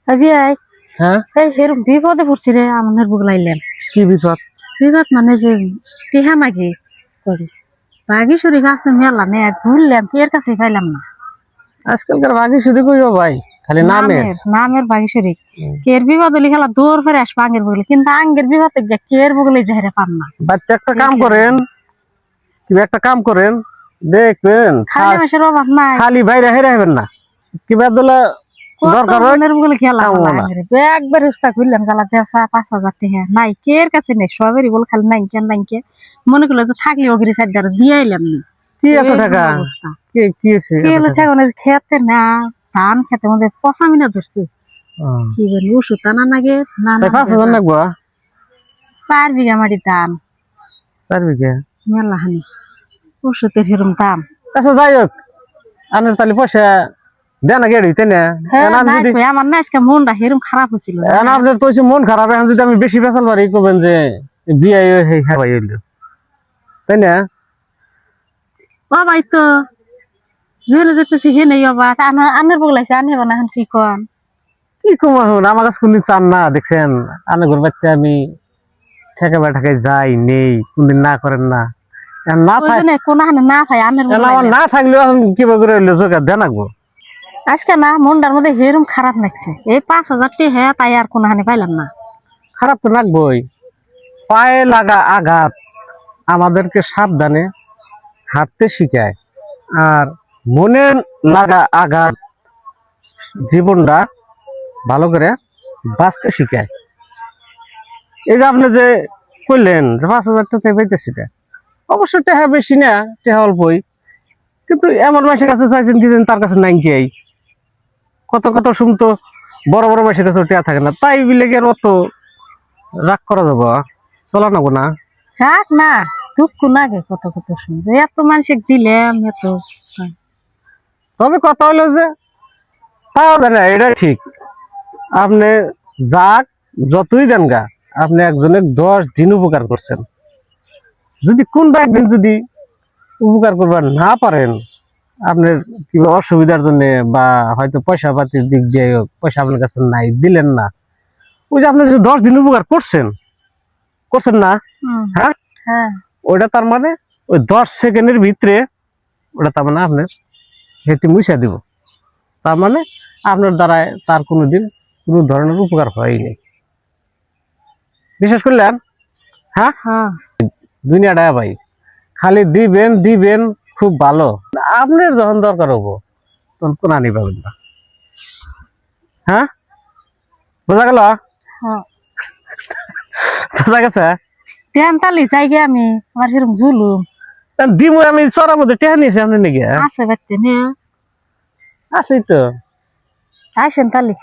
ভাই হ্যাঁ এই হেরম বিপদে পড়ছি রে আমার বুক লাইলেন কি বিপদ? বিপদ মানে যে টিহা মাগি করি বাগি সরি গাছে মেলা নে ঘুরলাম এর কাছে পাইলাম না আজকালকার বাকি শুধু কইও ভাই, খালি নামের। নামের বাগি সরি কের বিপদ হলে খেলা দৌড় ফেরে আসবো আঙ্গের বগলে কিন্তু আঙ্গের বিপদে গিয়ে কের বগলে যাহারে পান না বাচ্চা একটা কাম করেন, কি একটা কাম করেন, দেখবেন খালি মাসের অভাব নাই খালি বাইরে হেরে হবেন না, কিবা দলে দরকার হয় বগলে খেলা কাম হলো না। একবার উস্তা ঘুরলাম জ্বালা দেওয়া 5,000 টাকা নাই কের কাছে নেই সবেরই বল খালি নাইকে মনে করলো যে থাকলে ওগিরি সাইড দিয়ে আইলাম না কি এত টাকা? অবস্থা কি হয়েছে? কি হলো খেতে না ধান খেতে মধ্যে পচা মিনা ধরছে কি বলি ওষুধ টানা নাগে না 5,000 লাগবো? 4 বিঘা মাটি ধান 4 বিঘা মেলা হানি ওষুধের সেরম দাম আচ্ছা যাই হোক, আপনার তাহলে পয়সা দেন আগে তাই না? আমার না আজকে মনটা সেরম খারাপ হয়েছিল আপনার তো মন খারাপ, এখন যদি আমি বেশি বেচাল পারি করবেন যে বিয়ে হইল তাই না? বাবাই তো জেলে যেতেছি হে নেই বাবা আনের বগলাইছে আনে বানা এখন কি কন কি কম এখন আমার কাছে কোনদিন চান না দেখছেন, আনে ঘর বাড়িতে আমি ঠেকা ঠেকায় যাই নেই, কোনদিন না করেন না। না কোন না ভাই আনের আমার না থাকলেও এখন কিবা করে হইলো জোগাড় দেন আগবো। আজকে না মনটার মধ্যে হেরম খারাপ লাগছে এই 5,000 টাকা হ্যাঁ তাই আর কোন হানি পাইলাম না। খারাপ তো লাগবোই, পায়ে লাগা আঘাত আমাদেরকে সাবধানে হাঁটতে শিখায়, আর মনে লাগা আঘাত জীবনটা ভালো করে বাঁচতে শিখায়। এই যে আপনি যে করলেন যে 5,000 টাকা পাইতেছি, অবশ্য টেহা বেশি না, টেহা অল্পই, কিন্তু এমন মাসের কাছে চাইছেন কি তার কাছে নাই কি কত কত শুনতো বড় বড় মাসের কাছে টেহা থাকে না, তাই বিলে কি আর অত রাগ করা যাবো? চলা নেবো না যাক না দুঃখ লাগে কত কত শুনছে এত মানুষে দিলাম এত তবে কথা হলো যে পাওয়া যায় না, এটা ঠিক। আপনি যাক যতই দেন গা, আপনি একজনের 10 দিন উপকার করছেন। যদি কোনটা একদিন যদি উপকার করবার না পারেন, আপনার কিংবা অসুবিধার জন্য বা হয়তো পয়সা পাতির দিক দিয়ে পয়সা আপনার কাছে নাই, দিলেন না, ওই যে আপনি যে 10 দিন উপকার করছেন না, হ্যাঁ হ্যাঁ ওইটা তার মানে ওই 10 সেকেন্ডের ভিতরে ওটা তার মানে আপনার হেঁটে মুছা দিব, তার মানে আপনার দ্বারায় তার কোনোদিন কোনো ধরনের উপকার হয়নি। বিশেষ করলেন হ্যাঁ হ্যাঁ দুনিয়াটা ভাই খালি দিবেন দিবেন, খুব ভালো। আপনার যখন দরকার হবো তখন কোন আনি পাবেন না। হ্যাঁ বোঝা গেল? হ্যাঁ বোঝা গেছে? টেন তালি যাই গে আমি আমার সেরকম জুলুম দিব আমি চড়ার মধ্যে টেহা নিয়েছি আপনি নাকি? আছে বাড়তে নে আছেই তো। আইসেন তালি।